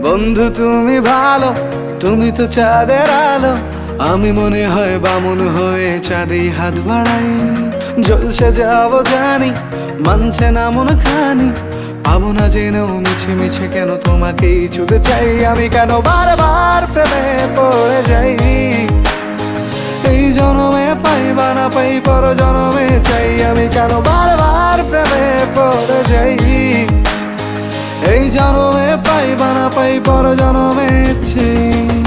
বন্ধু তুমি ভালো, তুমি তো চাঁদের আলো, আমি মনে হয় বামুন হয়ে চাঁদে হাত বাড়াই। জলসে যাব জানি, মানছে না মন খানি, পাবো না জেনেও মিছে মিছে কেন তোমাকেই ছুতে চাই। আমি কেন বারবার প্রেমে পড়ে যাই, এই জনমে পাই বা না পাই পর জনমে চাই। আমি কেন বারবার প্রেমে পড়ে যাই, এই জনমে পাই বা না পাই পর জনমে চাই।